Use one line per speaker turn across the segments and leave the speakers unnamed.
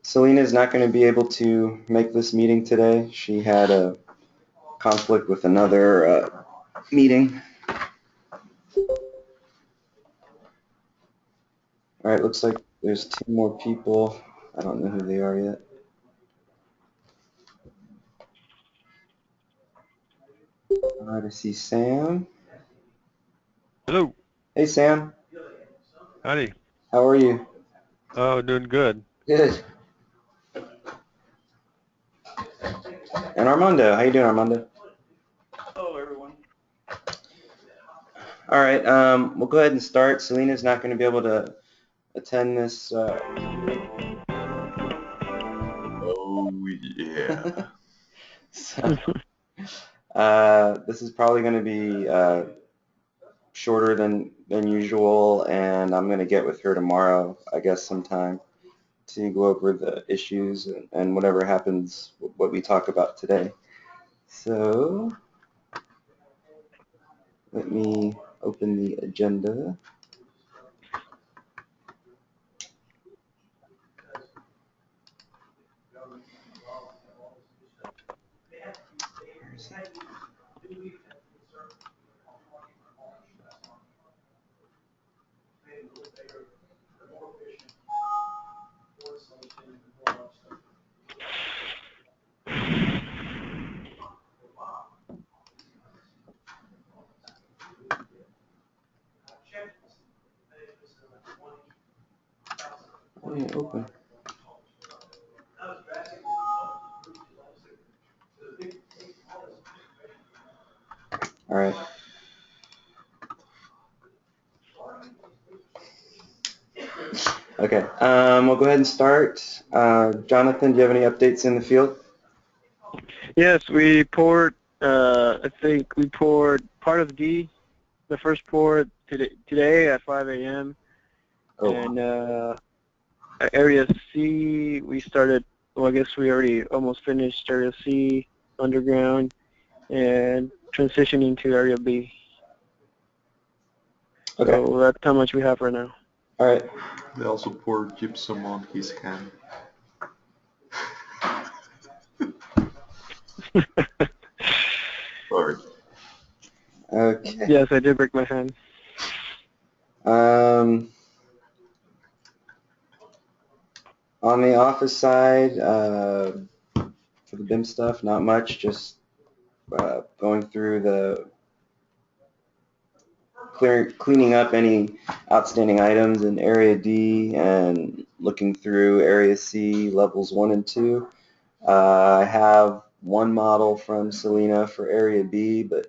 Selena's not going to be able to make this meeting today. She had a conflict with another meeting. All right, looks like there's 2 more people. I don't know who they are yet. All right, I see Sam.
Hello.
Hey, Sam.
Howdy.
How are you?
Oh, doing good.
Good. And Armando. How you doing, Armando?
Hello, everyone.
All right, we'll go ahead and start. Selena's not going to be able to attend this.
Oh, yeah.
So, this is probably going to be shorter than usual, and I'm going to get with her tomorrow, I guess, sometime to go over the issues and whatever happens, what we talk about today. So let me open the agenda. Oh, yeah, open. All right. Okay, we'll go ahead and start. Jonathan, do you have any updates in the field?
Yes, we poured, I think we poured part of D, the first pour today at 5 a.m.
Oh.
And area C, we started, well, I guess we already almost finished area C underground and transitioning to area B.
Okay.
So that's how much we have right now.
All right.
They also poured gypsum on his hand. Sorry.
Okay.
Yes, I did break my hand.
On the office side, for the BIM stuff, not much, just going through the cleaning up any outstanding items in area D and looking through area C levels 1 and 2. I have one model from Selena for area B, but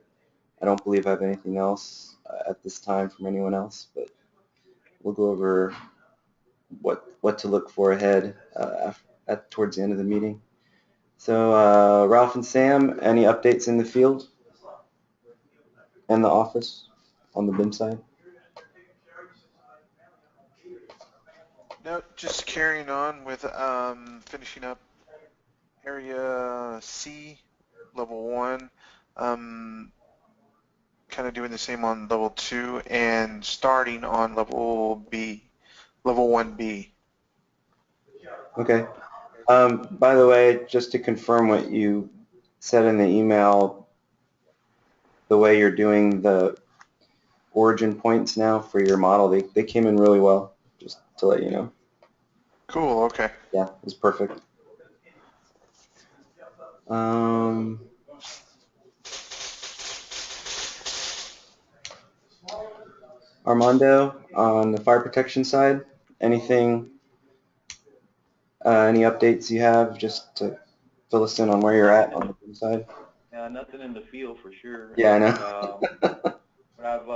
I don't believe I have anything else at this time from anyone else, but we'll go over what to look for ahead towards the end of the meeting. So Ralph and Sam, any updates in the field and the office on the BIM side?
No, just carrying on with finishing up area C, level 1. Kind of doing the same on level 2 and starting on level B, level 1B.
Okay. By the way, just to confirm what you said in the email, the way you're doing the origin points now for your model, they came in really well, just to let you know.
Cool, okay.
Yeah, it was perfect. Armando, on the fire protection side, anything, any updates you have just to fill us in on where you're at on the BIM side?
Nothing in the field for sure.
Yeah, I know.
What I've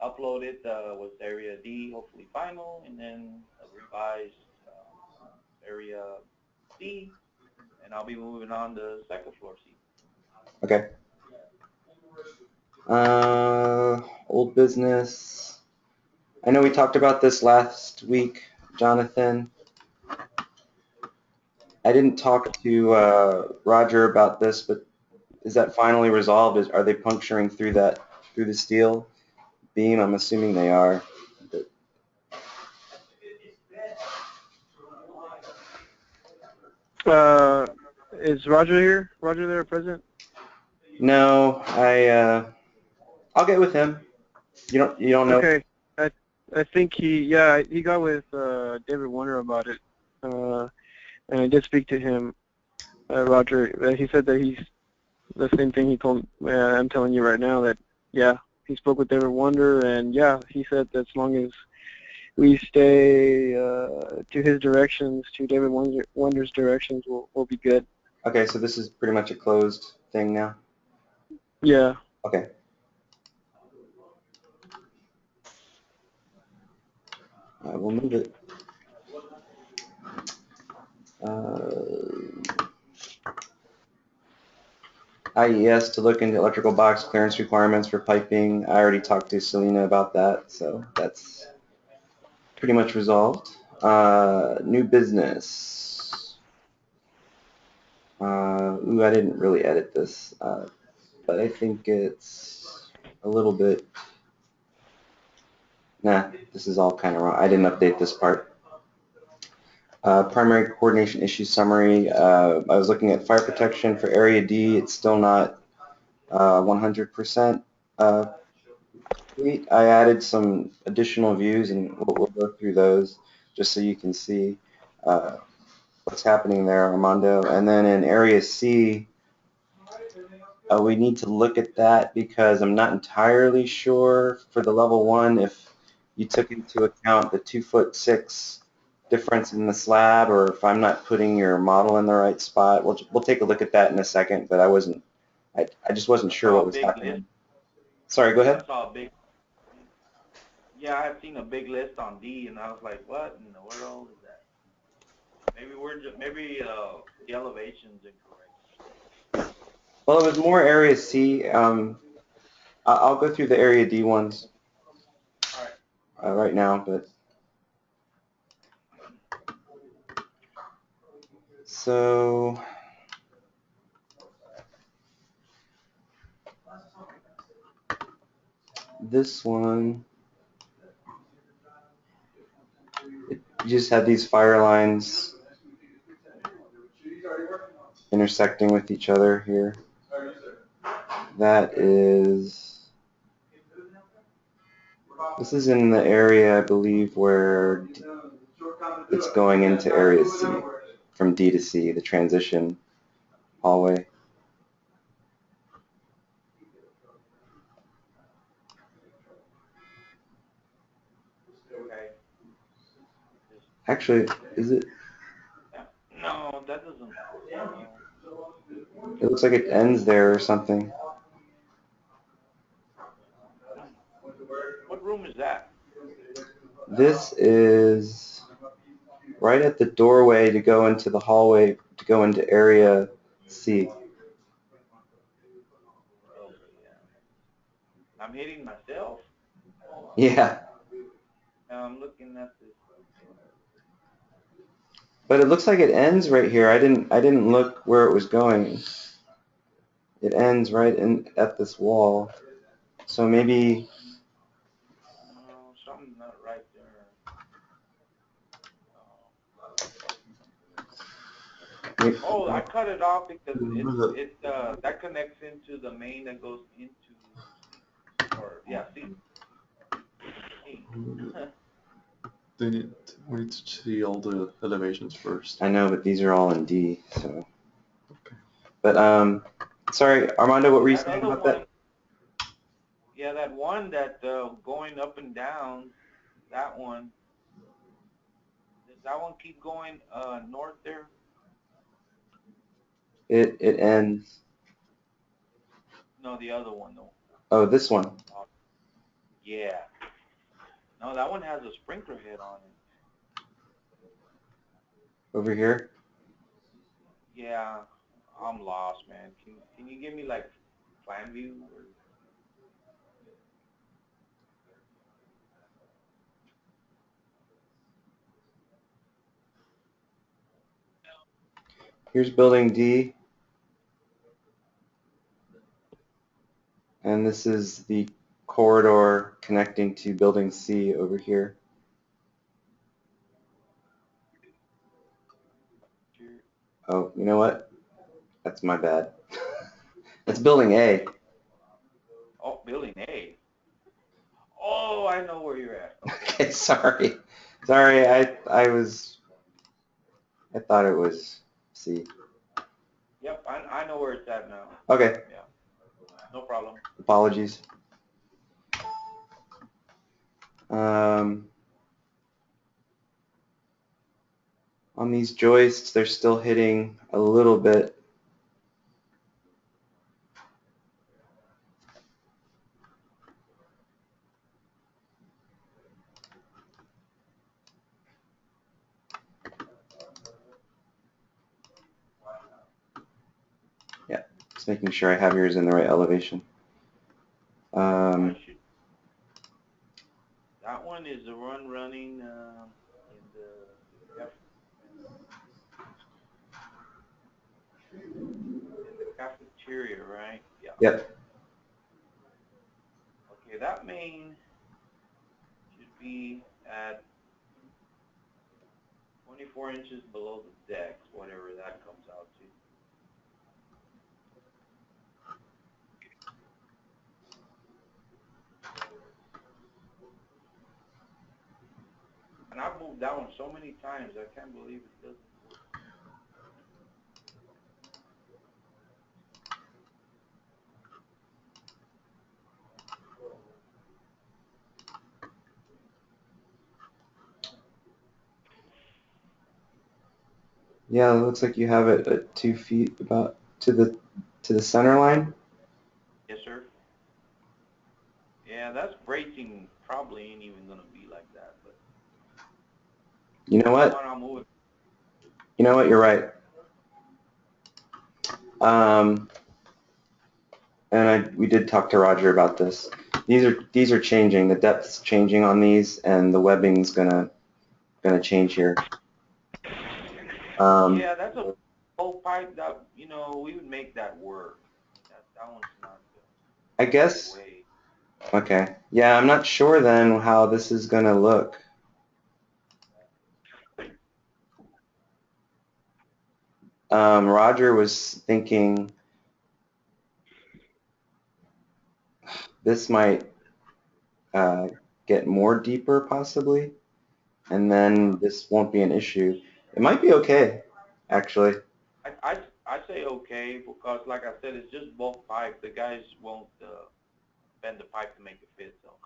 uploaded was area D, hopefully final, and then a revised area C, and I'll be moving on to second floor C.
Okay. Old business. I know we talked about this last week, Jonathan. I didn't talk to Roger about this, but is that finally resolved? Are they puncturing through the steel beam? I'm assuming they are.
Is Roger here? Roger there present?
No, I'll get with him. You don't know?
Okay. I think he got with David Warner about it. And I did speak to him, Roger. He said that he's the same thing he told. I'm telling you right now that he spoke with David Wonder, and he said that as long as we stay to his directions, to David Wonder's directions, we'll be good.
Okay, so this is pretty much a closed thing now?
Yeah.
Okay. We'll move it. IES to look into electrical box clearance requirements for piping. I already talked to Selena about that, so that's pretty much resolved. New business. I didn't really edit this, but I think it's a little bit. Nah, this is all kind of wrong. I didn't update this part. Primary coordination issue summary. I was looking at fire protection for area D. It's still not 100% complete. I added some additional views, and we'll go through those just so you can see what's happening there, Armando. And then in area C, we need to look at that because I'm not entirely sure for the level 1 if you took into account the 2'6" difference in the slab, or if I'm not putting your model in the right spot. We'll take a look at that in a second, but I just wasn't sure what was happening. Sorry, go ahead.
I saw a big. Yeah, I had seen a big list on D, and I was like, what in the world is that? Maybe the elevation's incorrect.
Well, it was more area C. I'll go through the area D ones right now, but so this one, you just had these fire lines intersecting with each other here. This is in the area, I believe, where it's going into area C, from D to C, the transition hallway.
Okay.
Actually, is it?
No, that doesn't.
It looks like it ends there or something.
What room is that?
This is right at the doorway to go into the hallway to go into area C.
Okay, yeah. I'm hitting myself.
Yeah.
I'm looking at this.
But it looks like it ends right here. I didn't look where it was going. It ends right at this wall. So maybe.
No, something's not right there. Oh, I cut it off because that connects into the main that goes into C. Or C.
We need to see all the elevations first.
I know, but these are all in D. So.
Okay.
But sorry, Armando, what were you saying about that?
Yeah, that one that going up and down, that one. Does that one keep going north there?
It ends.
No, the other one though.
Oh, this one.
Yeah. No, that one has a sprinkler head on it.
Over here.
Yeah, I'm lost, man. Can you give me like plan view? Or...
Here's building D. And this is the corridor connecting to building C over here. Oh, you know what? That's my bad. That's building A.
Oh, building A. Oh, I know where you're at.
Okay, sorry. Sorry, I thought it was C.
Yep, I know where it's at now.
Okay.
Yeah, no problem.
Apologies. On these joists, they're still hitting a little bit. Yeah, just making sure I have yours in the right elevation.
That one is the one running in the cafeteria, right? Yeah.
Yep.
Okay, that main should be at 24 inches below the decks, whatever that comes out to. And I've moved that one so many times, I can't believe it doesn't work.
Yeah, it looks like you have it at 2 feet about to the center line.
Yes, sir. Yeah, that's bracing probably ain't even gonna be like that, but
You know what?
I'll move it.
You know what? You're right. And we did talk to Roger about this. These are changing. The depth's changing on these, and the webbing's gonna change here.
Yeah, that's a whole pipe that we would make that work. That one's not.
I guess.
Way.
Okay. Yeah, I'm not sure then how this is gonna look. Roger was thinking this might get more deeper possibly, and then this won't be an issue. It might be okay, actually.
I say okay because, like I said, it's just bulk pipe. The guys won't bend the pipe to make it fit, so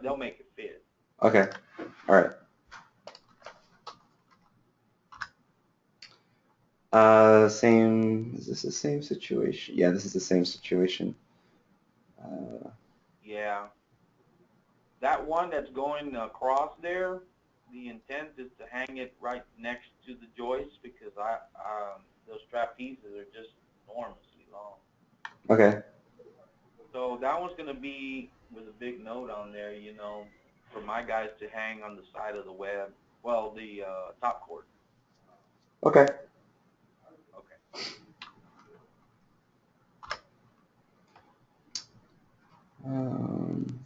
they'll make it fit.
Okay. All right. Same. Is this the same situation? Yeah, this is the same situation.
Yeah. That one that's going across there, the intent is to hang it right next to the joist because those trapezes are just enormously long.
Okay.
So that one's going to be with a big note on there, for my guys to hang on the side of the web, well, the top cord.
Okay.
Okay.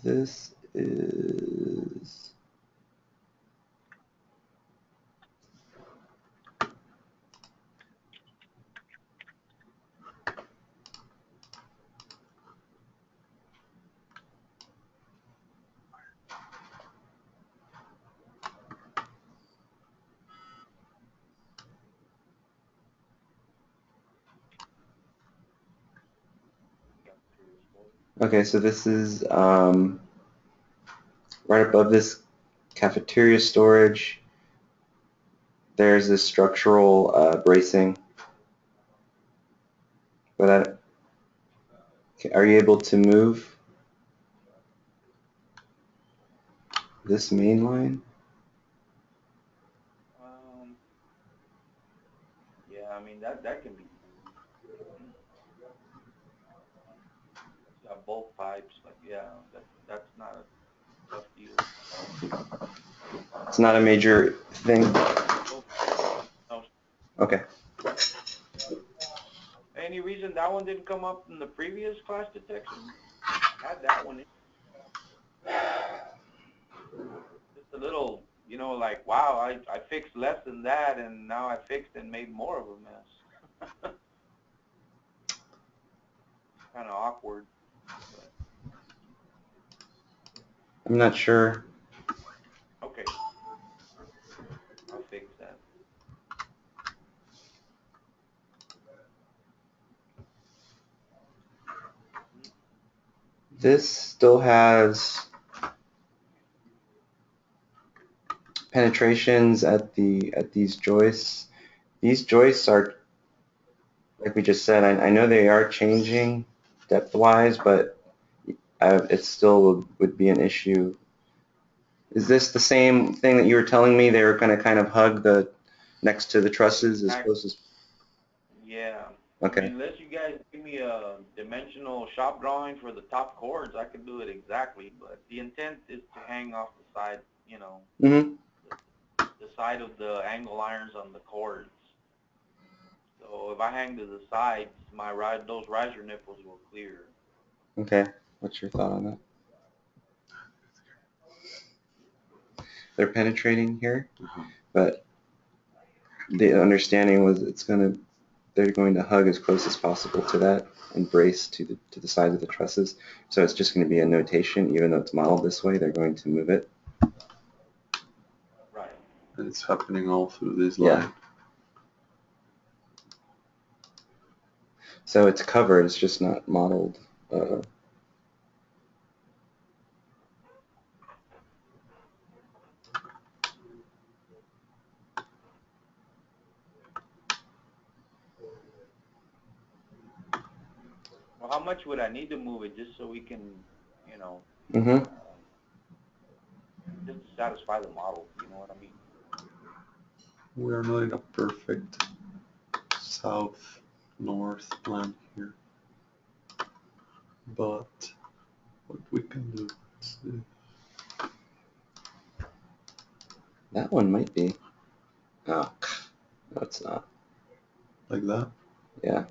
This is. Okay, so this is right above this cafeteria storage. There's this structural bracing. But are you able to move this main line?
Yeah, I mean that can be moved. It's got both pipes, like that's not a tough deal.
It's not a major thing.
No.
Okay.
Any reason that one didn't come up in the previous clash detection. I had that one in. Just a little, you know, like, wow, I fixed less than that, and now I fixed and made more of a mess. Kind of awkward. But
I'm not sure.
okay, I'll fix that.
This still has penetrations at these joists. These joists are, like we just said, I know they are changing depth-wise, but it still would be an issue. Is this the same thing that you were telling me? They were going to kind of hug the next to the trusses as close as.
Yeah.
Okay.
I mean, unless you guys give me a dimensional shop drawing for the top chords, I could do it exactly. But the intent is to hang off the side, you know,
Mm-hmm.
the side of the angle irons on the chords. So if I hang to the sides, those riser nipples will clear.
Okay. What's your thought on that? They're penetrating here, but the understanding was they're going to hug as close as possible to that and brace to the sides of the trusses. So it's just going to be a notation, even though it's modeled this way, they're going to move it.
Right.
And it's happening all through this line.
Yeah. So it's covered, it's just not modeled.
Well, how much would I need to move it just so we can, you know,
Mm-hmm.
just to satisfy the model, you know what I mean?
We are not in a perfect south-north plan here. But what we can do, let's see.
That one might be. Oh, no, it's not.
Like that?
Yeah.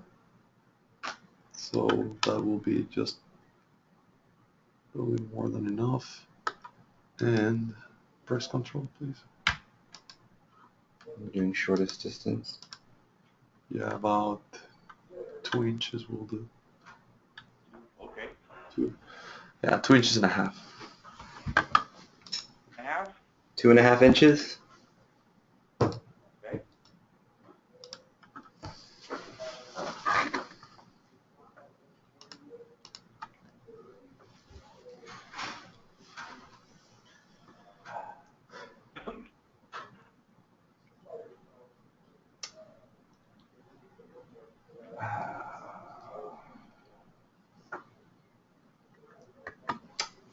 So that will be just a little bit more than enough. And press control, please.
We're doing shortest distance.
Yeah, about 2 inches will do.
Okay.
2. Yeah, 2 inches and a half.
A half?
2.5 inches?
Okay.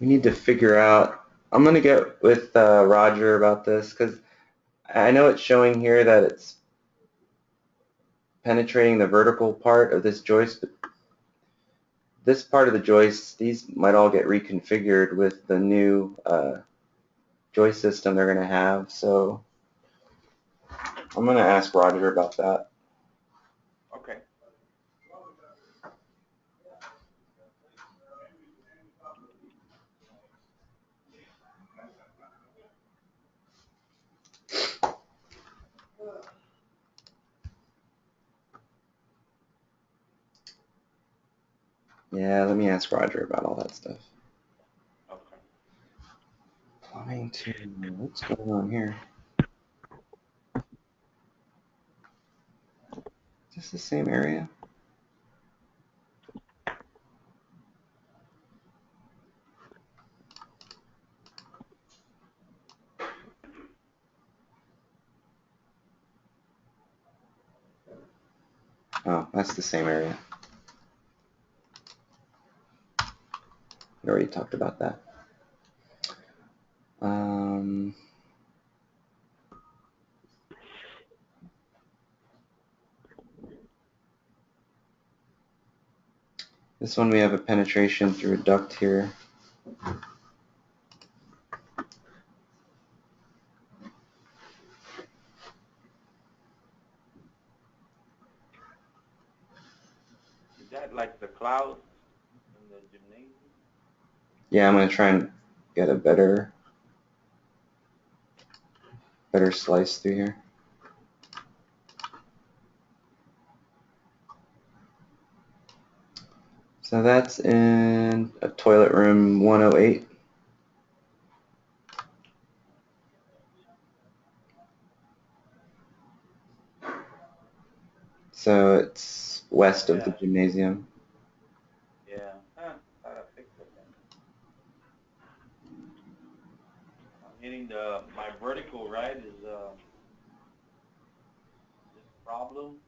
We need to figure out. I'm going to get with Roger about this because I know it's showing here that it's penetrating the vertical part of this joist, but this part of the joist, these might all get reconfigured with the new joist system they're going to have. So I'm going to ask Roger about that.
Okay.
Yeah, let me ask Roger about all that stuff.
Okay.
Plumbing to, what's going on here? Is this the same area? Oh, that's the same area. We already talked about that. This one we have a penetration through a duct here.
the clouds in the gymnasium.
Yeah, I'm gonna try and get a better slice through here. So that's in a toilet room 108. So it's west of the
Yeah.
gymnasium.
Yeah. Gotta fix it then. I'm hitting my vertical, right, is this problem.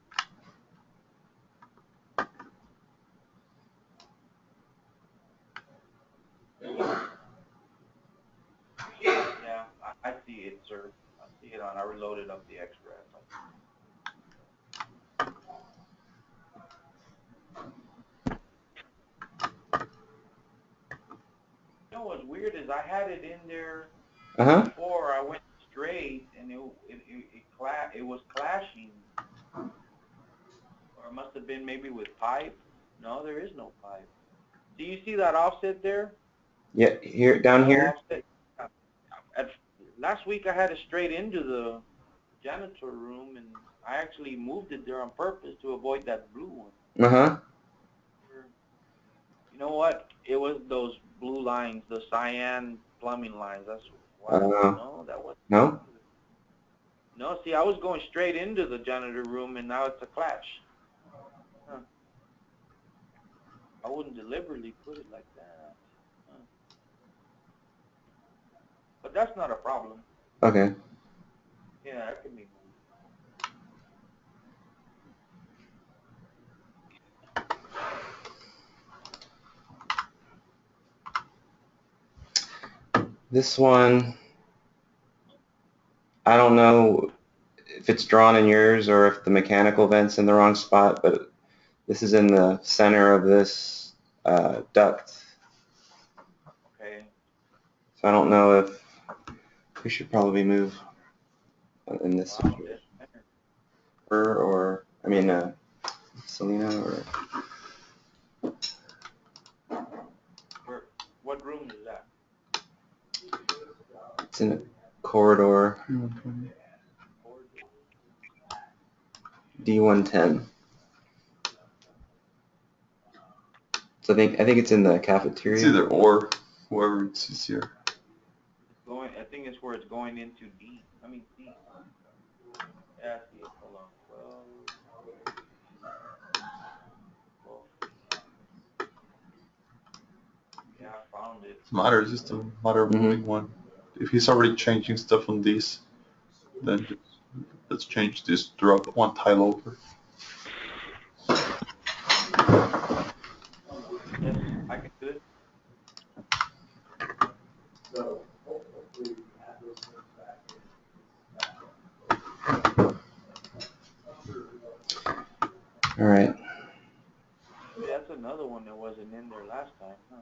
Yeah, I see it, sir. I see it I reloaded up the express. I see it. You know what's weird is I had it in there before. I went straight and it was clashing, or it must have been maybe with pipe. No, there is no pipe. Do you see that offset there?
Yeah, here, down here.
Offset. At, last week I had it straight into the janitor room, and I actually moved it there on purpose to avoid that blue one. You know what? It was those blue lines, the cyan plumbing lines. That's why. No, that wasn't.
No?
No, see, I was going straight into the janitor room, and now it's a clash. Huh. I wouldn't deliberately put it like that. Huh. But that's not a problem.
Okay.
Yeah, that can be moved.
This one, I don't know if it's drawn in yours or if the mechanical vent's in the wrong spot, but this is in the center of this duct.
Okay.
So I don't know if we should probably move in this situation. Her or, I mean, Selena or...
What room is that?
It's in a corridor. D110. So I think it's in the cafeteria.
It's either or, whoever it's here.
I think it's where it's going into D. I mean C. Yeah, I see it. Hold on. 12. Yeah, I found it.
It's just a matter of moving one. If he's already changing stuff on these, then let's change this, drop one tile over.
Yes, I can do it.
All right.
That's another one that wasn't in there last time, huh?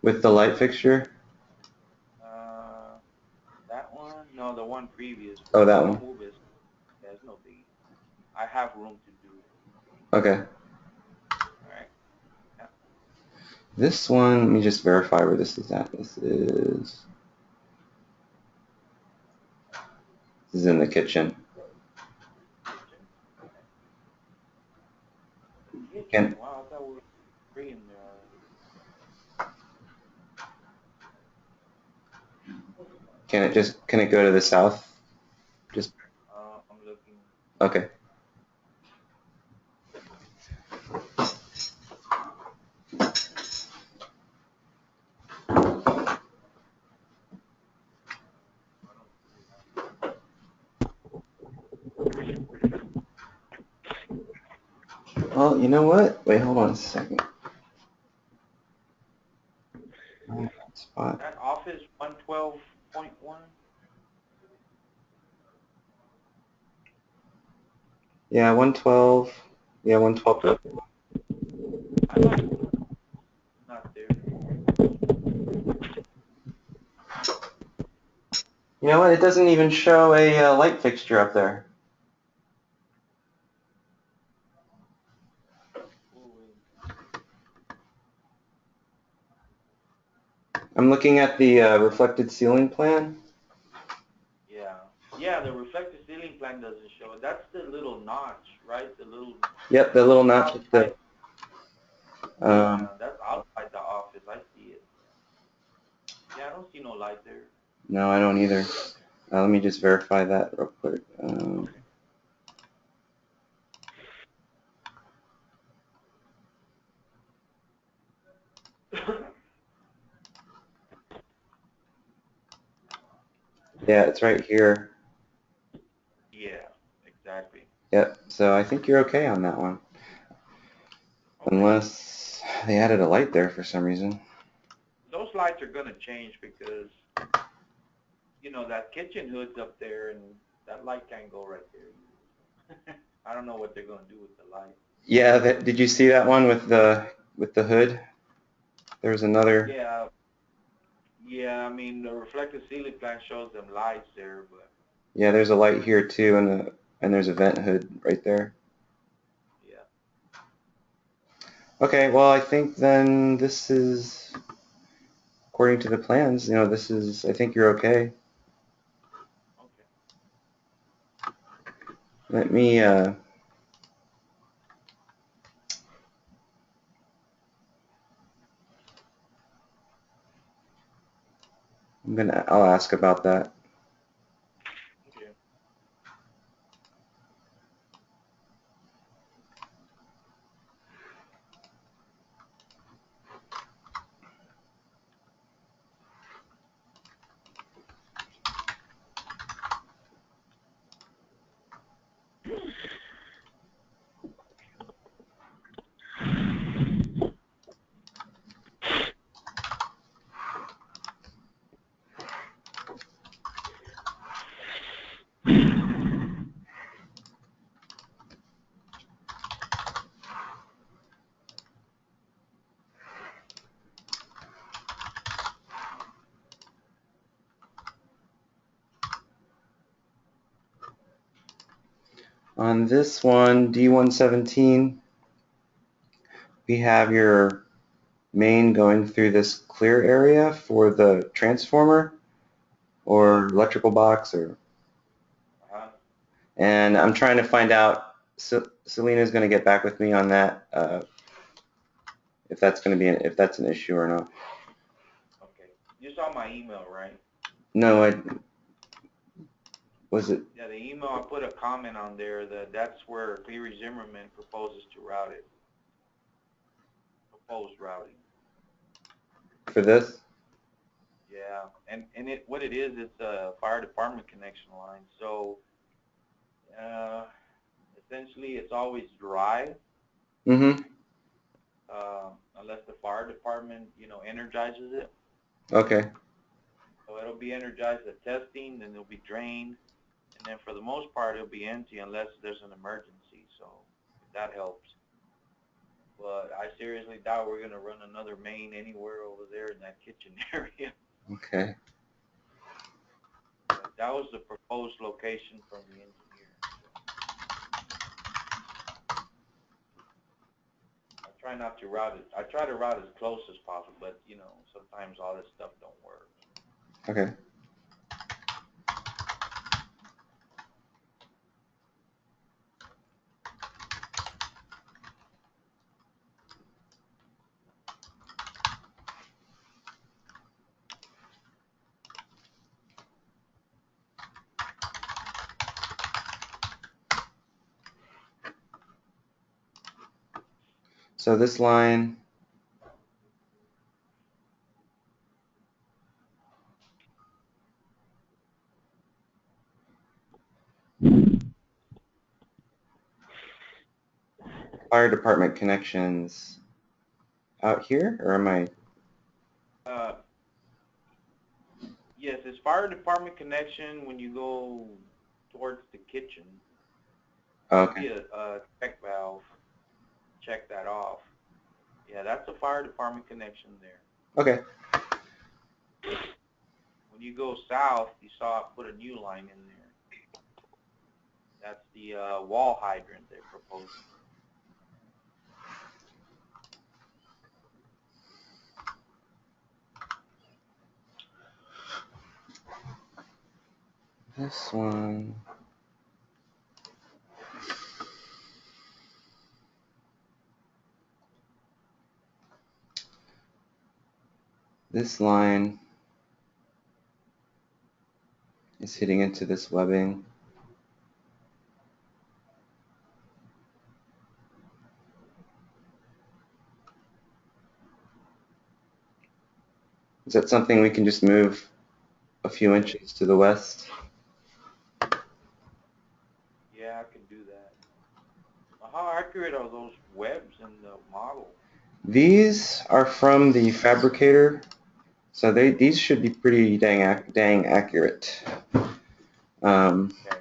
With the light fixture?
That one? No, the one previous.
Oh, that
I'll
one.
move it. Yeah, it's no biggie. I have room to do it.
Okay.
Alright. Yeah.
This one, let me just verify where this is at. This is in the kitchen.
Kitchen? The kitchen? Wow, I thought we were free in there already.
Can it go to the south? Just
I'm looking.
okay. Well, you know what? Wait, hold on a second. Spot.
That office 112.1?
Yeah, 112. Yeah, 112.
I like it. Not there.
You know what? It doesn't even show a light fixture up there. I'm looking at the reflected ceiling plan.
Yeah. Yeah, the reflective ceiling plan doesn't show it. That's the little notch, right? The little
Yep, the little notch with the.
outside. Yeah, that's outside the office. I see it. Yeah, I don't see no light there.
No, I don't either. Let me just verify that real quick.
Okay.
Yeah, it's right here.
Yeah, exactly.
Yep, so I think you're okay on that one.
Okay.
Unless they added a light there for some reason.
Those lights are gonna change because, you know, that kitchen hood's up there and that light can't go right there. I don't know what they're gonna do with the light.
Yeah, did you see that one with the hood? There's another.
Yeah, yeah, I mean, the reflective ceiling plan shows them lights there, but
Yeah, there's a light here too, and there's a vent hood right there.
yeah.
Okay, well I think then this is according to the plans. You know, this is. I think you're okay.
Okay.
Let me. I'll ask about that.
Okay.
On this one, D117, we have your main going through this clear area for the transformer or electrical box
Uh-huh.
and I'm trying to find out. Selena's going to get back with me on that if that's going to be if that's an issue or not.
Okay. You saw my email, right?
No, was it
Yeah, the email, I put a comment on there that that's where Cleary Zimmerman proposes to route it. Proposed routing.
for this?
Yeah, and what it is, it's a fire department connection line. So uh, essentially, it's always dry
Mm-hmm.
unless the fire department, you know, energizes it.
Okay.
So it'll be energized at testing, then it'll be drained, and then for the most part, it'll be empty unless there's an emergency. So that helps. But I seriously doubt we're gonna run another main anywhere over there in that kitchen area.
Okay.
But that was the proposed location from the engineer. So I try not to route it. I try to route as close as possible, but you know, sometimes all this stuff don't work.
Okay. So this line, fire department connections out here, or am I?
Uh, yes, it's fire department connection when you go towards the kitchen. There'll
Okay.
be a check valve. Check that off. Yeah, that's a fire department connection there.
Okay.
When you go south, you saw I put a new line in there. That's the wall hydrant they're proposing.
This one. This line is hitting into this webbing. Is that something we can just move a few inches to the west?
Yeah, I can do that. How accurate are those webs in the model?
These are from the fabricator, so these should be pretty dang accurate.
Okay.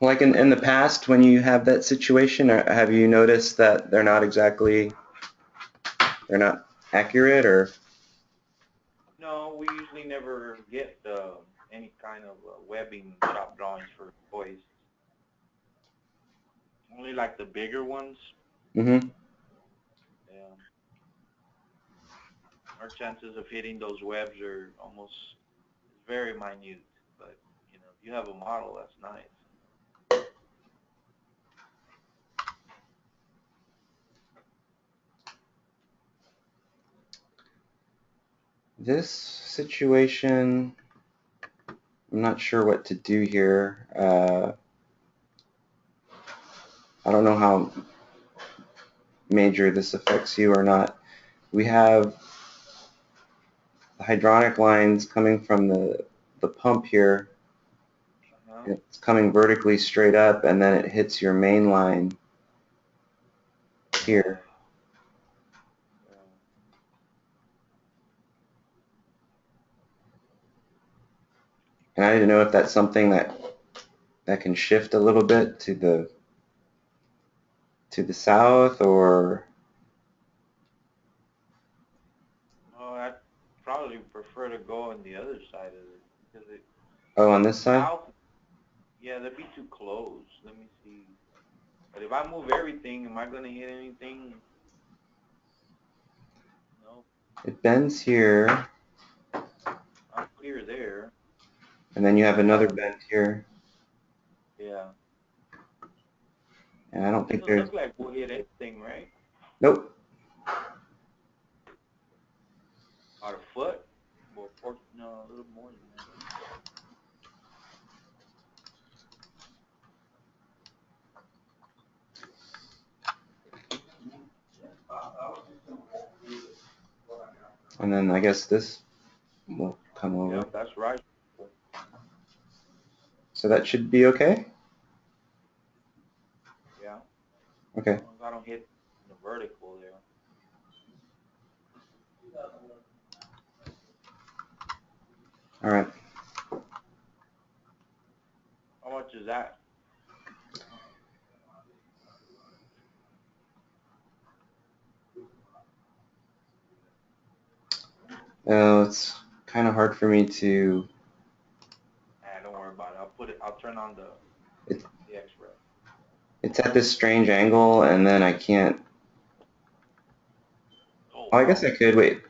Like in the past, when you have that situation, have you noticed that they're not accurate, or?
No, we usually never get any kind of webbing shop drawings for toys. Only like the bigger ones.
Mm-hmm.
Yeah. Our chances of hitting those webs are almost very minute. But you know, if you have a model, that's nice.
This situation, I'm not sure what to do here. I don't know how major this affects you or not. We have the hydronic lines coming from the pump here. It's coming vertically straight up, and then it hits your main line here. And I didn't know if that's something that can shift a little bit to the south, or.
Oh, I'd probably prefer to go on the other side of it because it
Oh, on this side?
south. Yeah, that'd be too close. Let me see. But if I move everything, am I gonna hit anything? No,
It bends here,
I'm clear there.
and then you have another bend here,
Yeah.
and I don't think
Doesn't
there's.
look like we'll hit anything, right?
Nope.
About a foot? Well, no, a little more than that.
And then I guess this will come over.
Yep, that's right.
So that should be okay?
Yeah.
Okay.
As long as I don't hit the vertical there.
All right.
How much is that?
It's kind of hard for me to.
Don't worry about it. I'll turn on the X-ray.
It's at this strange angle, and then I can't.
Oh,
Oh, I
wow.
guess I could. Wait.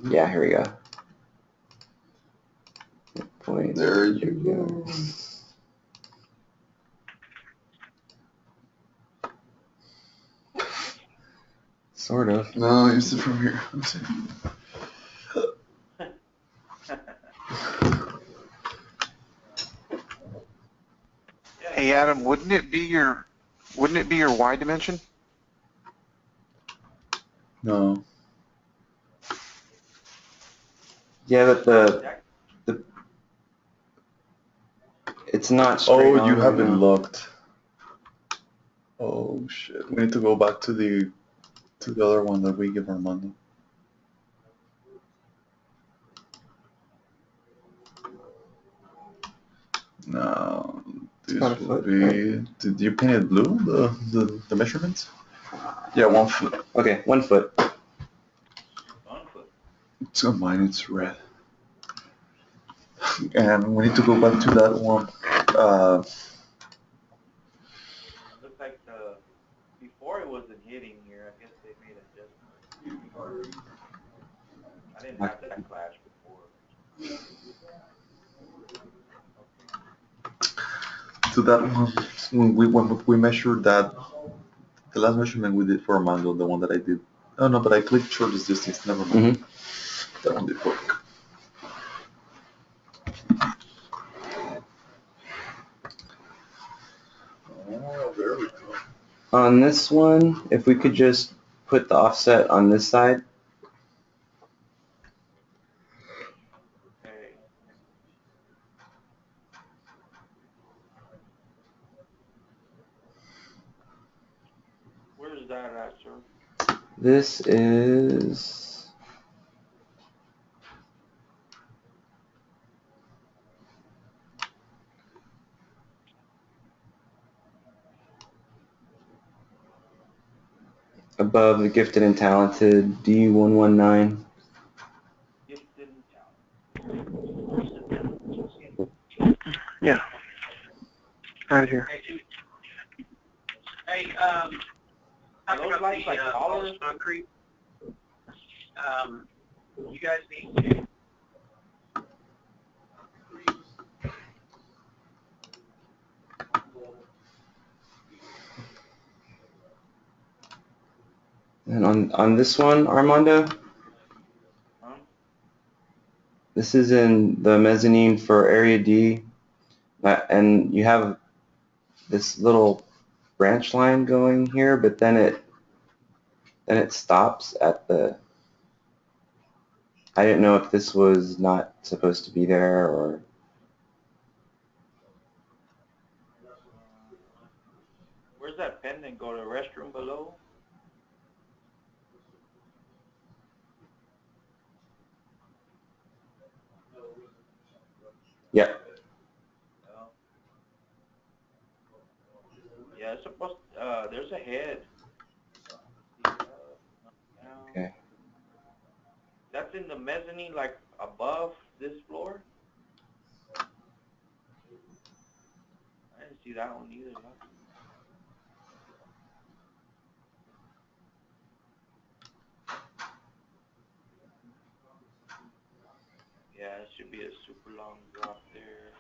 Yeah, here we go. Point.
There you go.
Sort of.
No, use it from here. Let's see.
Hey Adam, wouldn't it be your Y dimension?
No.
Yeah, but it's not straight
Oh,
on
you
right
have it
now.
locked. Oh shit. We need to go back to the other one that we give Armando. No, this
about a
will
foot,
be.
right?
Did you paint it blue? The measurements? Yeah, 1 foot.
Okay, 1 foot.
1 foot.
It's on mine. It's red. And we need to go back to that one.
It looks like before it wasn't hitting here. I guess they I didn't have that class before.
To that one, when we measured that, the last measurement we did for Armando, the one that I did. Oh no, but I clicked shortest distance. Never mind. That one did work. Oh, there we go.
On this one, if we could just put the offset on this side.
Okay. Where is that at, sir?
This is above the gifted and talented D119.
Gifted and talented.
Yeah. Out here.
Hey,
Are
talk
those
about
lights
the
like taller?
false concrete. You guys need to.
And on this one, Armando,
Huh?
this is in the mezzanine for area D, and you have this little branch line going here, but then it stops at the. I didn't know if this was not supposed to be there or.
Where's that pendant go to? Restroom below?
Yeah.
Oh. Yeah, it's supposed. There's a head. See, down.
Okay.
That's in the mezzanine, like above this floor. I didn't see that one either. Huh? Yeah, it should be a super long drop there.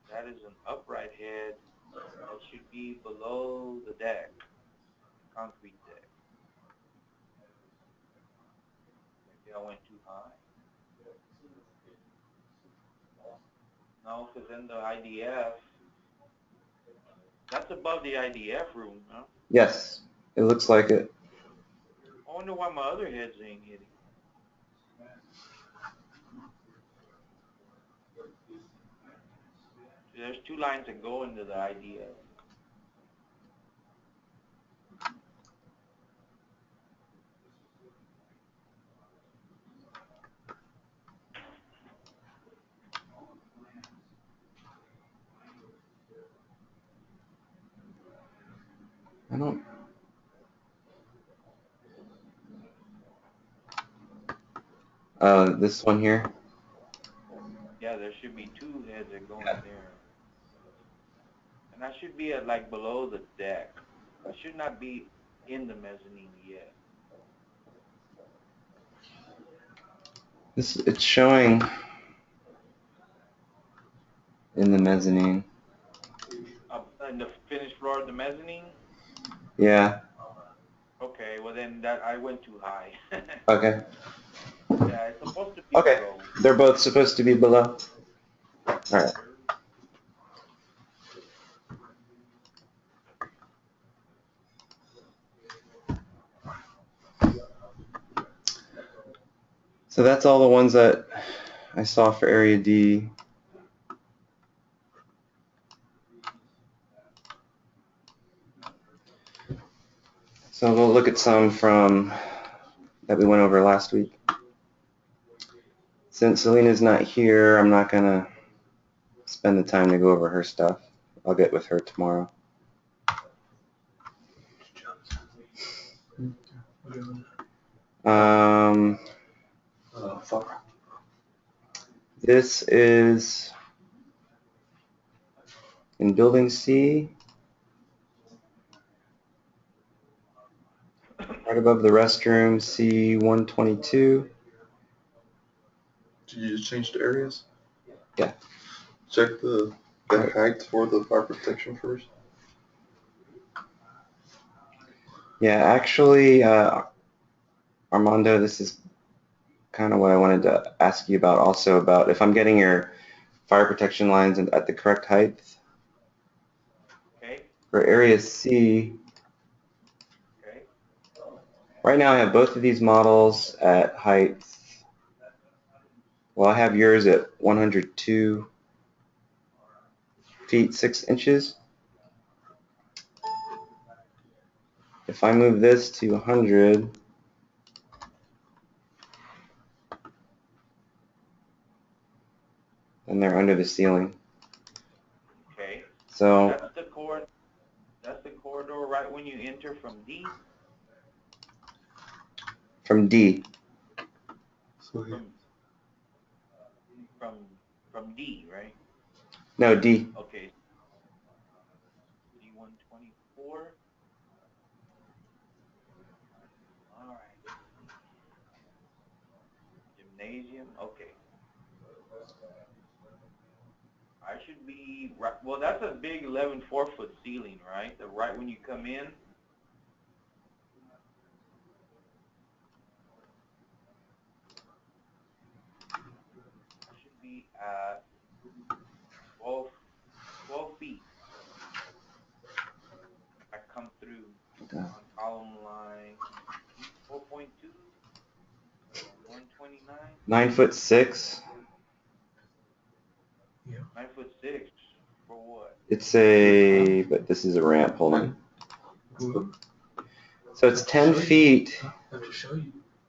And that is an upright head. That should be below the deck, the concrete deck. Maybe I went too high. No, because then the IDF, that's above the IDF room, huh?
Yes, it looks like it.
I wonder why my other heads ain't hitting. See, there's two lines that go into the IDF.
I don't. This one here.
Yeah, there should be two heads that go in there. And that should be at like below the deck. It should not be in the mezzanine yet.
It's showing in the mezzanine.
In the finished floor of the mezzanine?
Yeah.
Okay, well then that I went too high.
Okay.
Yeah, it's supposed to be
Okay.
below.
They're both supposed to be below. All right. So that's all the ones that I saw for area D. So we'll look at some from that we went over last week. Since Selena's not here, I'm not gonna spend the time to go over her stuff. I'll get with her tomorrow.
Fabra.
This is in building C. Right above the restroom, C122.
Did you just change the areas?
Yeah.
Check the
Right.
height for the fire protection first.
Yeah, actually, Armando, this is kind of what I wanted to ask you about also, about if I'm getting your fire protection lines at the correct height.
Okay.
For area C,
Okay.
right now I have both of these models at height. Well, I have yours at 102 feet 6 inches. If I move this to 100, then they're under the ceiling.
Okay.
So
That's the corridor. That's the corridor right when you enter from D.
from D.
So here.
From D, right?
No, D.
Okay. D124. All right. Gymnasium. Okay. I should be right. Well, that's a big 11 4-foot ceiling, right? The right when you come in. I should be at 12 feet. I come through on column line 4.2 and 129.
9'6".
9'6" for what?
It's a, but this is a ramp. Hold on. So it's 10 feet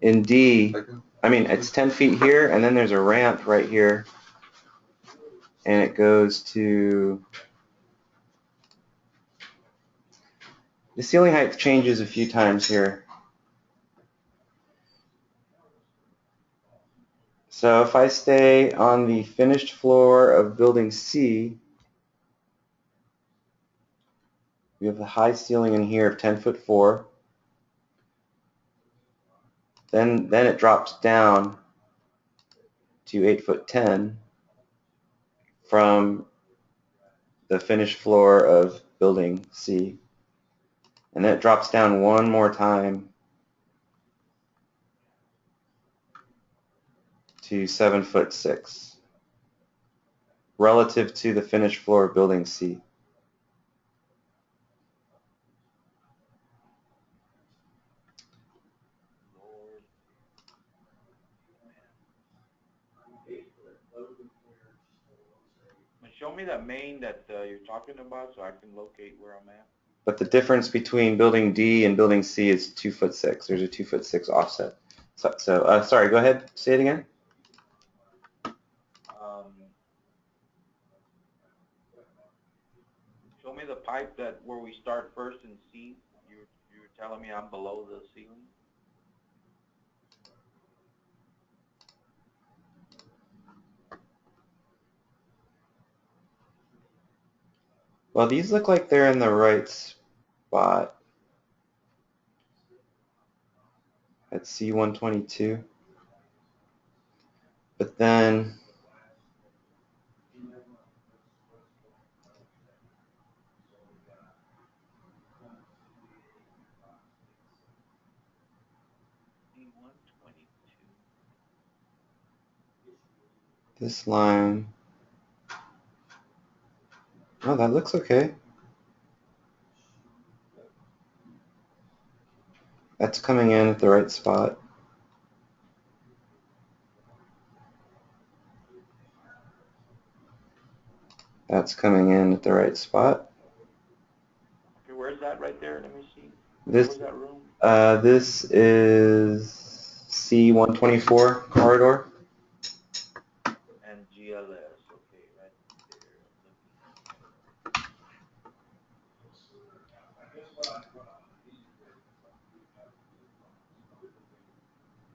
in D. I mean, it's 10 feet here, and then there's a ramp right here, and it goes to. The ceiling height changes a few times here. So if I stay on the finished floor of building C, we have the high ceiling in here of 10'4". Then it drops down to 8'10" from the finished floor of building C. And then it drops down one more time to 7'6", relative to the finished floor of building C.
Lord. Man. Show me that main that you're talking about so I can locate where I'm at.
But the difference between building D and building C is 2'6". There's a 2'6" offset. So sorry, go ahead. Say it again.
Show me the pipe that where we start first in C. You were telling me I'm below the ceiling.
Well, these look like they're in the right spot at C122. But then
C122.
this line, oh, that looks okay. That's coming in at the right spot. That's coming in at the right spot.
Okay, where's that right there? Let me see.
This,
where's that room?
This is C124 corridor.
And GLS. Okay, right there.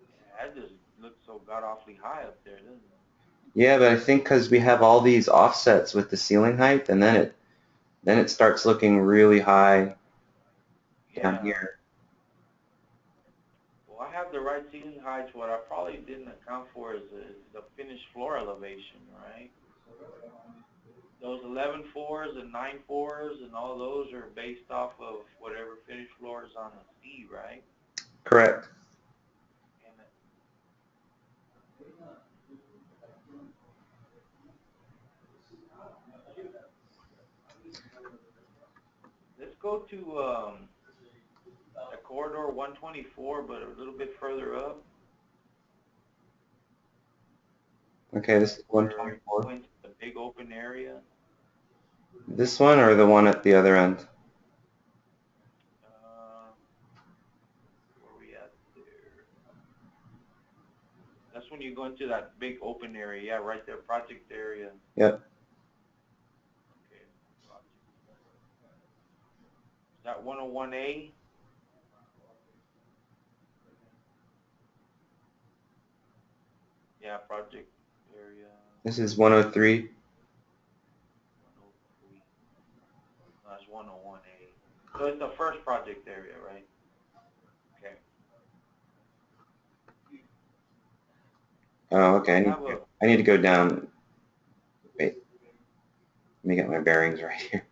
Yeah, that just looks so god awfully high up there, doesn't it?
Yeah, but I think because we have all these offsets with the ceiling height, and then it starts looking really high down
Yeah.
here.
have the right ceiling heights. What I probably didn't account for is the finished floor elevation, right? Those 11.4s and 9.4s and all those are based off of whatever finished floor is on the C, right?
Correct.
And let's go to the corridor 124, but a little bit further up.
Okay, this is
Where
124.
going to the big open area.
This one or the one at the other end?
Where are we at there? That's when you go into that big open area. Yeah, right there, project area.
Yep.
Okay, project. Is that 101A? Yeah, project area.
This is 103.
103. No, that's 101A. So it's the first project area, right? Okay.
Oh, okay. I need to go down. Wait. Let me get my bearings right here.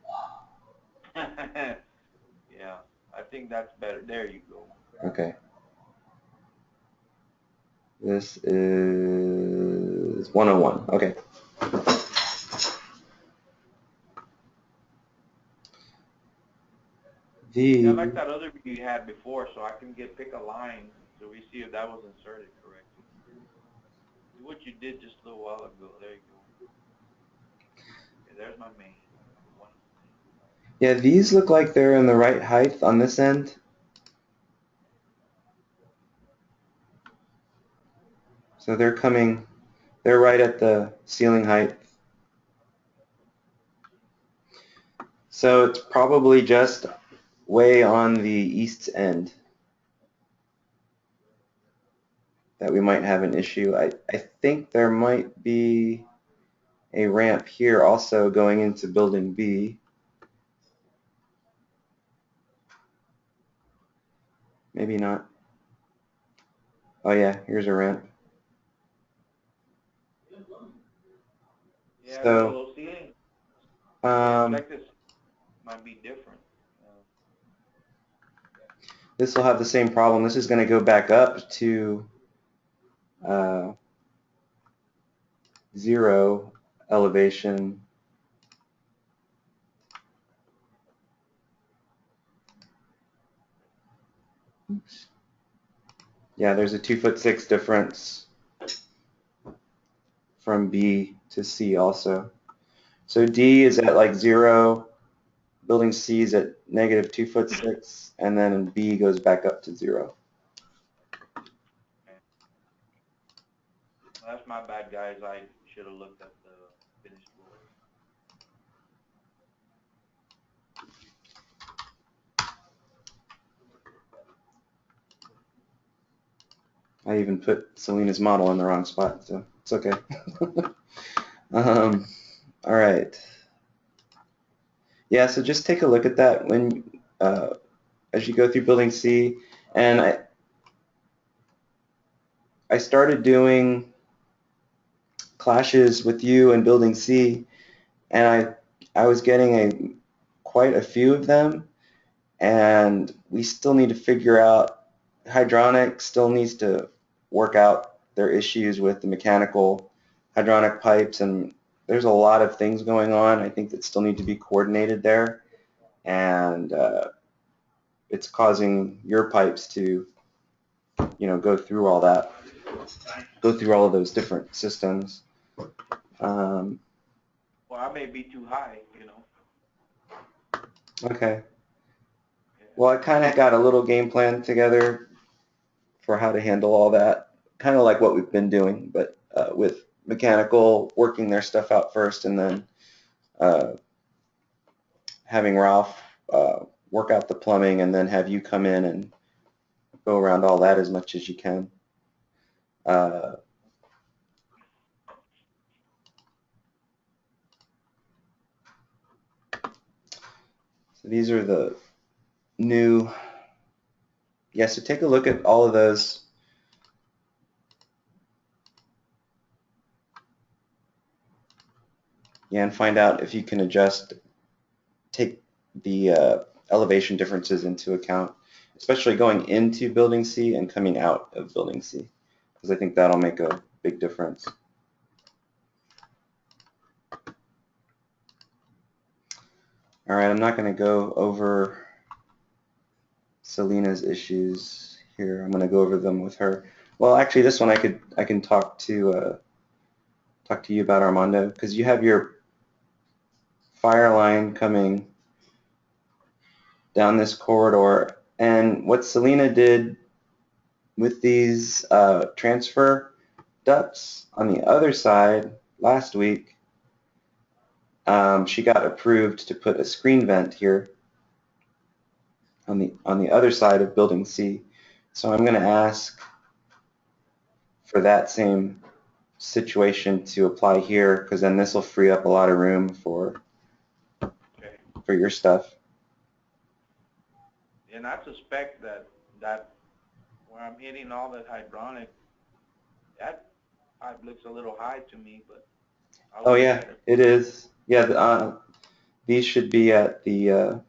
Yeah, I think that's better. There you go.
Okay. This is 101. Okay.
Yeah, I like that other view you had before, so I can pick a line so we see if that was inserted correctly. Do what you did just a little while ago. There you go. Okay, there's my main.
Yeah, these look like they're in the right height on this end. So they're right at the ceiling height. So it's probably just way on the east end that we might have an issue. I think there might be a ramp here also going into building B. Maybe not. Oh yeah, here's a ramp.
Yeah,
So,
those ceilings reflected might be different.
This will have the same problem. This is going to go back up to 0 elevation. Oops. Yeah, there's a 2'6" difference from B to C also. So D is at like 0, building C is at negative 2'6", and then B goes back up to 0.
Well, that's my bad, guys. I should have looked at the finished floor.
I even put Selena's model in the wrong spot, so it's okay. All right. Yeah, so just take a look at that when as you go through building C, and I started doing clashes with you in building C, and I was getting quite a few of them, and we still need to figure out, hydronic still needs to work out their issues with the mechanical hydronic pipes, and there's a lot of things going on, I think, that still need to be coordinated there, and it's causing your pipes to, go through all that, go through all of those different systems.
Well, I may be too high,
Okay. Well, I kind of got a little game plan together for how to handle all that, kind of like what we've been doing, but with mechanical working their stuff out first, and then having Ralph work out the plumbing, and then have you come in and go around all that as much as you can. So these are the new, so take a look at all of those Yeah, and find out if you can take the elevation differences into account, especially going into building C and coming out of building C, because I think that'll make a big difference. All right, I'm not going to go over Selena's issues here. I'm going to go over them with her. Well, actually, this one I can talk to you about, Armando, because you have your fire line coming down this corridor, and what Selena did with these transfer ducts on the other side last week, she got approved to put a screen vent here on the other side of building C. So I'm going to ask for that same situation to apply here, because then this will free up a lot of room for your stuff.
And I suspect that where I'm hitting all that hydronic, that pipe looks a little high to me, but I'll
Oh
look
yeah,
at it.
it is. Yeah, these should be at the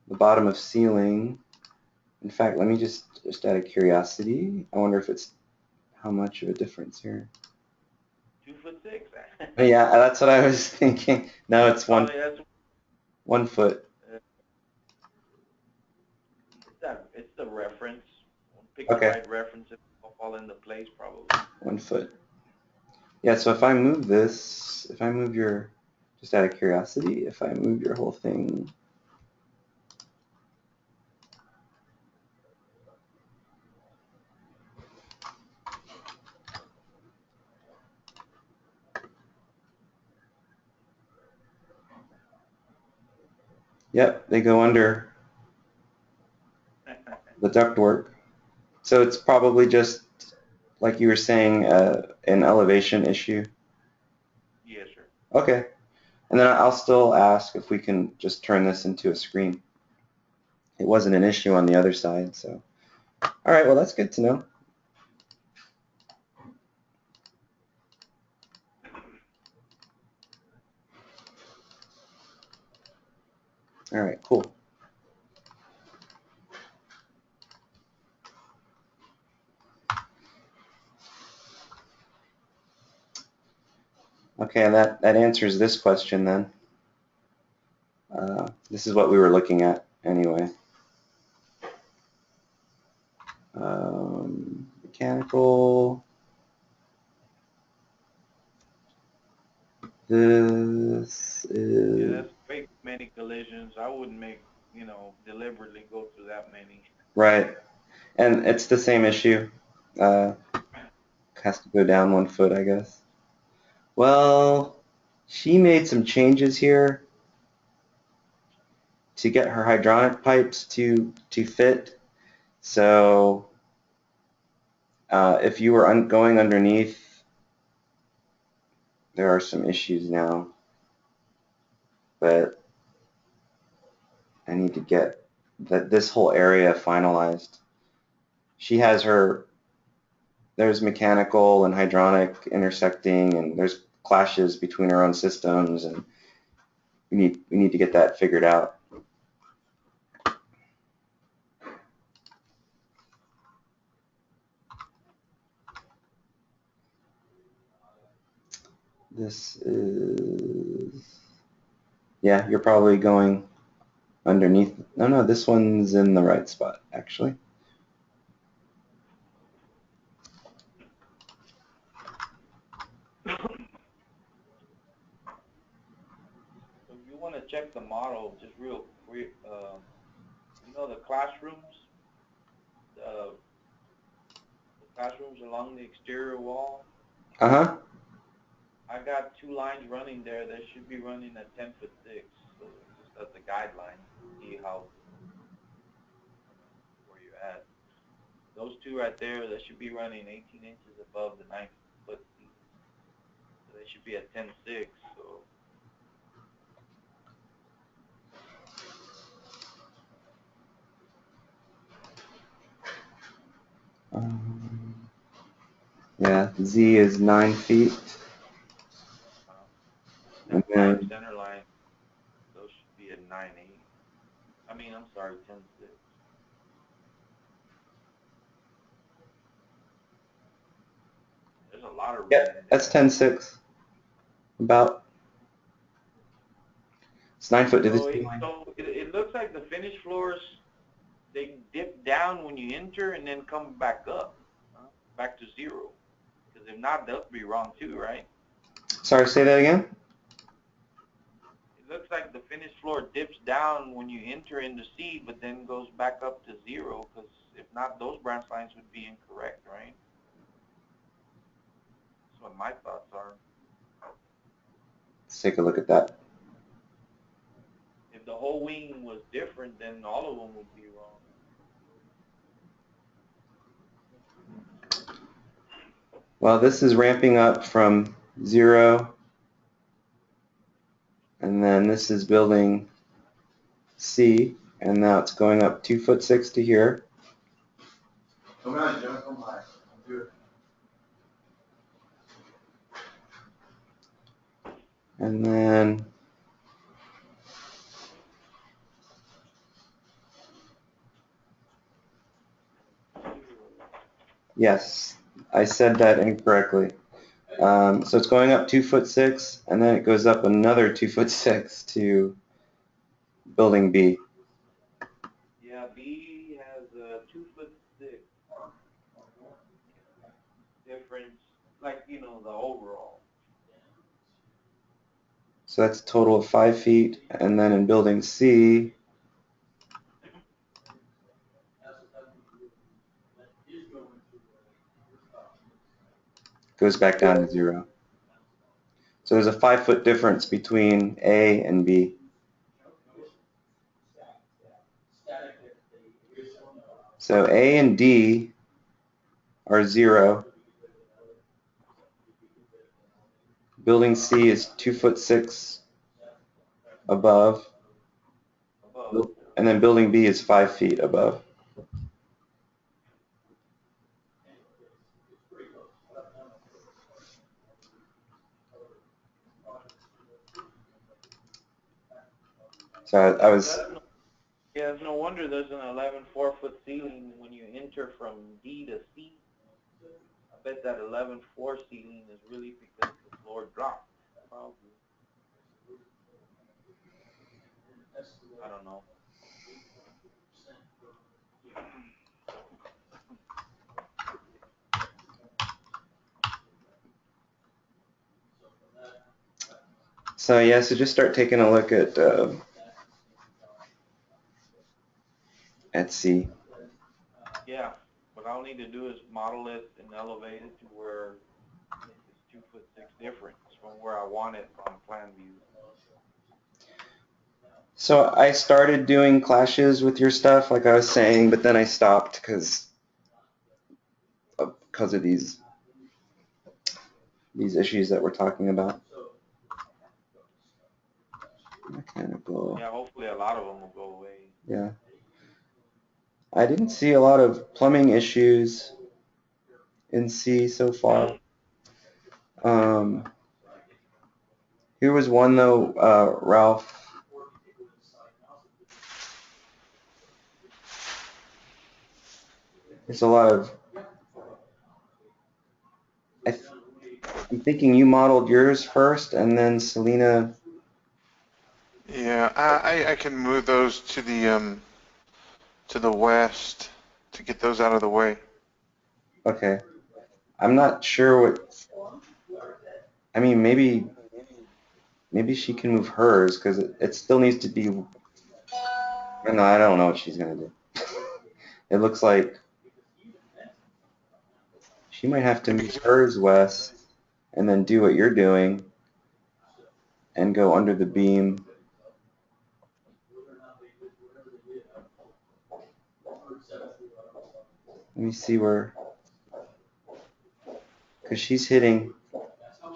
bottom of ceiling. In fact, let me just out of curiosity, I wonder if it's how much of a difference here.
2'6".
Yeah, that's what I was thinking. No, it's
Probably that's
1 foot.
it's the reference. Pick
Okay.
the right reference, it will fall into place probably.
1 foot. Yeah, so if I move this, if I move your, just out of curiosity, if I move your whole thing, yep, they go under the ductwork. So it's probably just, like you were saying, an elevation issue.
Yes, sir.
Okay. And then I'll still ask if we can just turn this into a screen. It wasn't an issue on the other side, so. All right, well, that's good to know. All right, cool. Okay, and that answers this question then. This is what we were looking at anyway. Mechanical. This is...
Yeah, that's way too many collisions. I wouldn't deliberately go through that many.
Right. And it's the same issue. Has to go down 1 foot, I guess. Well, she made some changes here to get her hydronic pipes to fit. So if you were going underneath, there are some issues now. But I need to get this whole area finalized. She has there's mechanical and hydronic intersecting, and there's clashes between her own systems, and we need to get that figured out. This is, yeah, you're probably going underneath. No, this one's in the right spot, actually.
So if you want to check the model, just real quick, the classrooms, the classrooms along the exterior wall.
Uh-huh.
I got 2 lines running there. They should be running at 10'6". So just as a guideline, see how where you're at. Those 2 right there, they should be running 18 inches above the 9-foot ceiling. So they should be at 10'6". So
Yeah, Z is 9 feet. then
center line. Those should be at 9.8. I mean, I'm sorry, 10.6. There's a lot of room
yeah,
in there.
that's 10.6. About. It's 9 foot to the
So
ceiling.
it looks like the finished floors, they dip down when you enter and then come back up, back to 0. Because if not, they'll be wrong too, right?
Sorry, say that again?
It looks like the finished floor dips down when you enter into C, but then goes back up to 0, because if not, those branch lines would be incorrect, right? That's what my thoughts are.
Let's take a look at that.
If the whole wing was different, then all of them would be wrong.
Well, this is ramping up from 0, and then this is building C, and now it's going up 2'6" to here. And then yes, I said that incorrectly. So it's going up 2'6", and then it goes up another 2'6" to building B.
Yeah, B has a 2'6" difference, like, the overall.
So that's a total of 5 feet, and then in building C, goes back down to 0. So there's a 5-foot difference between A and B. So A and D are 0. Building C is 2'6" above,
Above.
and then building B is 5 feet above. So I was,
Yeah, it's no wonder there's an 11 4-foot ceiling when you enter from D to C. I bet that 11 4 ceiling is really because the floor dropped, probably. I don't know.
so yeah, so just start taking a look at C.
Yeah, what I'll need to do is model it and elevate it to where it's 2'6" difference from where I want it on plan view.
So I started doing clashes with your stuff, like I was saying, but then I stopped because of these issues that we're talking about. Mechanical.
Yeah, hopefully a lot of them will go away.
Yeah. I didn't see a lot of plumbing issues in C so far. Here was one though, Ralph. There's a lot of. I'm thinking you modeled yours first, and then Selena.
Yeah, I can move those to the west to get those out of the way.
Okay. I'm not sure what. I mean, maybe she can move hers because it still needs to be. No, I don't know what she's gonna do. It looks like she might have to move hers west and then do what you're doing and go under the beam. Let me see where, because she's going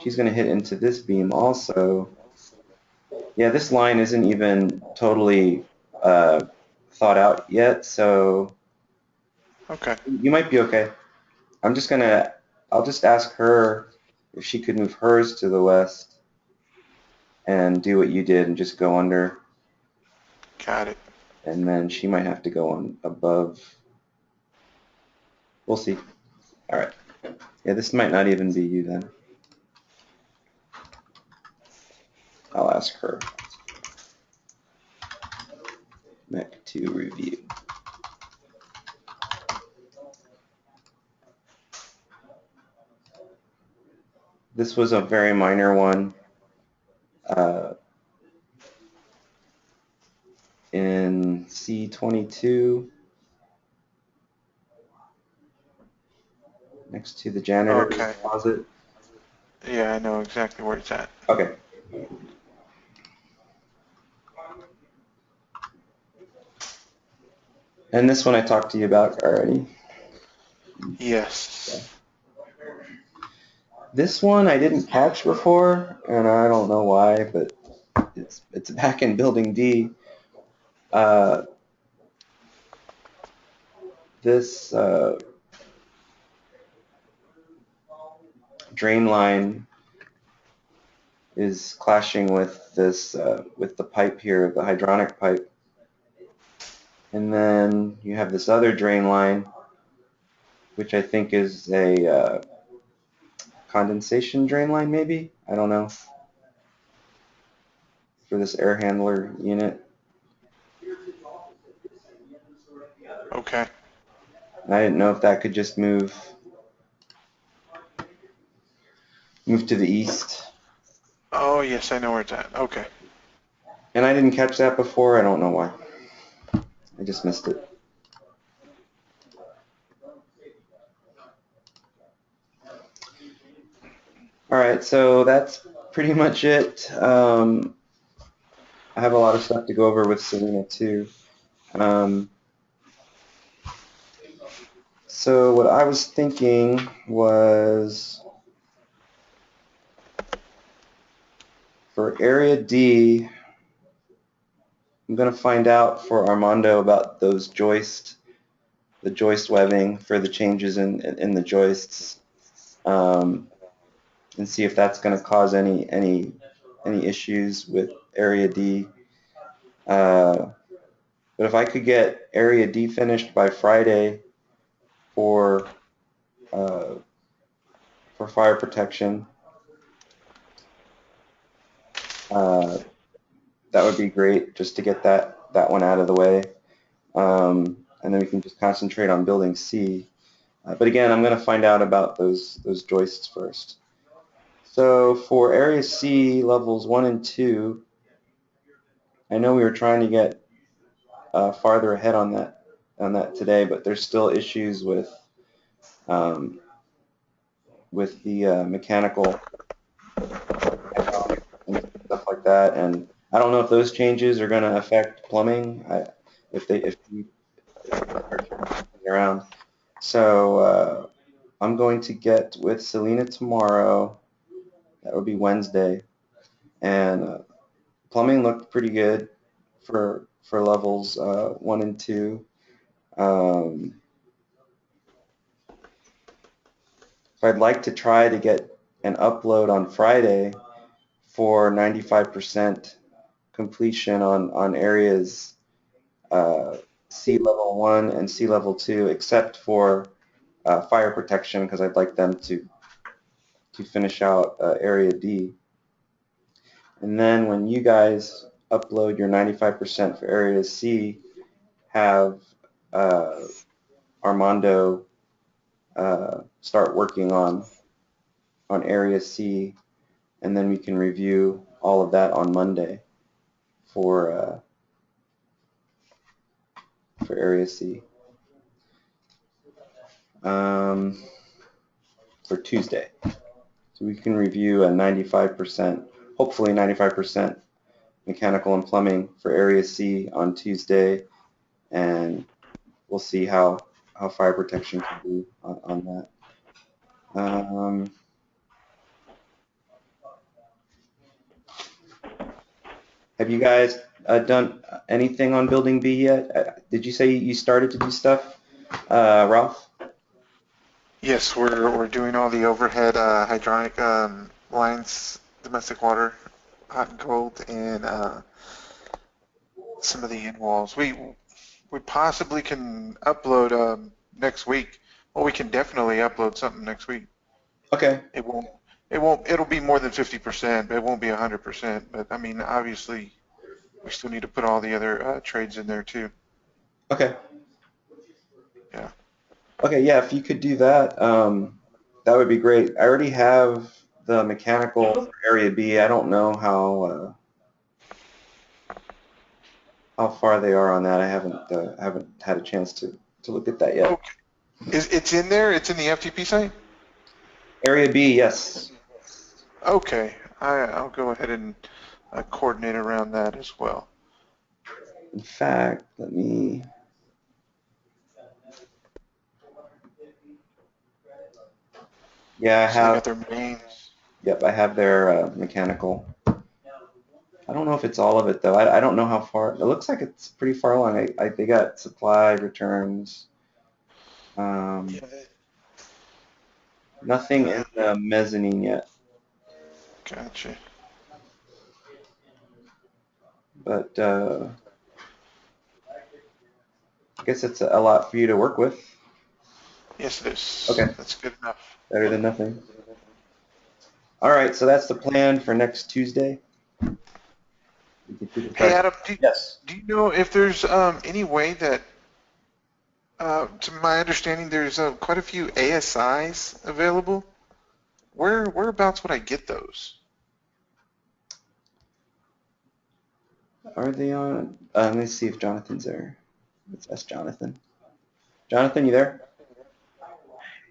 to hit into this beam also. Yeah, this line isn't even totally thought out yet, so
Okay.
you might be okay. I'll just ask her if she could move hers to the west and do what you did and just go under,
Got it.
and then she might have to go on above. We'll see. All right. Yeah, this might not even be you then. I'll ask her. MEP to review. This was a very minor one. In C22, next to the janitor's
Okay.
closet.
Yeah, I know exactly where it's at.
Okay. And this one I talked to you about already.
Yes.
This one I didn't catch before, and I don't know why, but it's back in Building D. This drain line is clashing with this with the pipe here, the hydronic pipe, and then you have this other drain line, which I think is a condensation drain line, maybe, I don't know, for this air handler unit.
Okay.
And I didn't know if that could just move to the east.
Oh, yes, I know where it's at. Okay.
And I didn't catch that before. I don't know why. I just missed it. All right, so that's pretty much it. I have a lot of stuff to go over with Selena too. So what I was thinking was for Area D, I'm going to find out for Armando about those the joist webbing for the changes in the joists, and see if that's going to cause any issues with Area D. But if I could get Area D finished by Friday for fire protection, that would be great, just to get that one out of the way. And then we can just concentrate on building C. But again, I'm going to find out about those joists first. So for Area C, levels 1 and 2, I know we were trying to get farther ahead on that today, but there's still issues with the mechanical and stuff like that. And I don't know if those changes are going to affect plumbing. If we start turning around. So I'm going to get with Selena tomorrow. That would be Wednesday. And plumbing looked pretty good for levels 1 and 2. So I'd like to try to get an upload on Friday for 95% completion on areas C level 1 and C level 2, except for fire protection, because I'd like them to finish out Area D. And then when you guys upload your 95% for Area C, have Armando start working on Area C, and then we can review all of that on Monday for Area C. For Tuesday. So we can review a 95%, hopefully 95% mechanical and plumbing for Area C on Tuesday, and we'll see how fire protection can do on that. Have you guys done anything on Building B yet? Did you say you started to do stuff, Ralph?
Yes, we're doing all the overhead hydronic lines, domestic water. hot gold and some of the end walls. We possibly can upload next week. Well, we can definitely upload something next week.
Okay.
It'll be more than 50%, but it won't be 100%. But I mean, obviously, we still need to put all the other trades in there too.
Okay.
Yeah.
Okay, yeah, if you could do that, that would be great. I already have the mechanical for Area B. I don't know how far they are on that. I haven't had a chance to look at that yet.
Okay. It's in there? It's in the FTP site?
Area B, yes.
Okay. I'll go ahead and coordinate around that as well.
In fact, let me. Yeah, I
So they
have.
got their mains.
Yep, I have their mechanical. I don't know if it's all of it though. I don't know how far. It looks like it's pretty far along. They got supply returns.
Yeah.
Nothing in the mezzanine yet.
Gotcha.
But I guess it's a lot for you to work with.
Yes, it is.
Okay.
That's good enough.
Better than nothing. All right, so that's the plan for next Tuesday.
Hey, Adam,
Yes.
do you know if there's any way that, to my understanding, there's quite a few ASIs available? Whereabouts would I get those?
Are they on? Let me see if Jonathan's there. That's Jonathan. Jonathan, you there?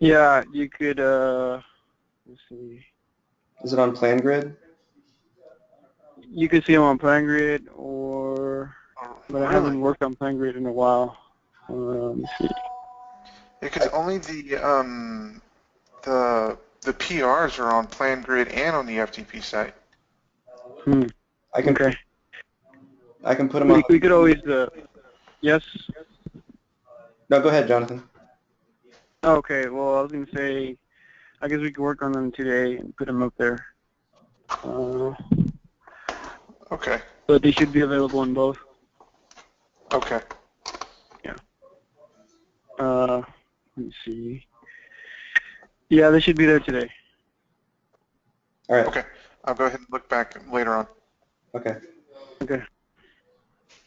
Yeah, you could, let's see.
Is it on PlanGrid?
You could see them on PlanGrid, but I haven't
Really?
worked on PlanGrid in a while. Let me see.
Because only the PRs are on PlanGrid and on the FTP site.
I can.
Okay.
I can put them on.
We could always, yes?
No, go ahead, Jonathan.
Okay, well, I was going to say, I guess we could work on them today and put them up there.
Okay.
But they should be available in both.
Okay.
Yeah. Let me see. Yeah, they should be there today.
All right.
Okay. I'll go ahead and look back later on.
Okay.
Okay.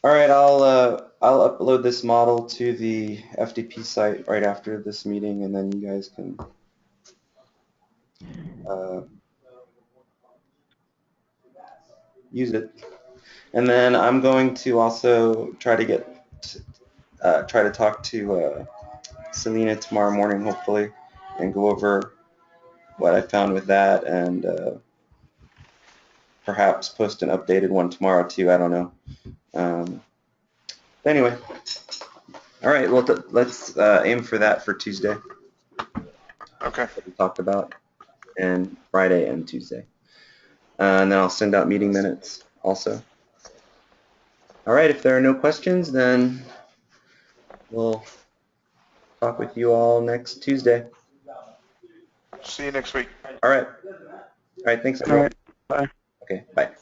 All right. I'll upload this model to the FTP site right after this meeting, and then you guys can use it. And then I'm going to also try to talk to Selena tomorrow morning, hopefully, and go over what I found with that, and perhaps post an updated one tomorrow too. I don't know. Anyway, all right. Well, let's aim for that for Tuesday.
Okay.
That we talked about, and Friday and Tuesday, and then I'll send out meeting minutes also. All right. If there are no questions, then we'll talk with you all next Tuesday.
See you next week.
All right. All right. Thanks,
All
everyone.
right. Bye.
Okay. Bye.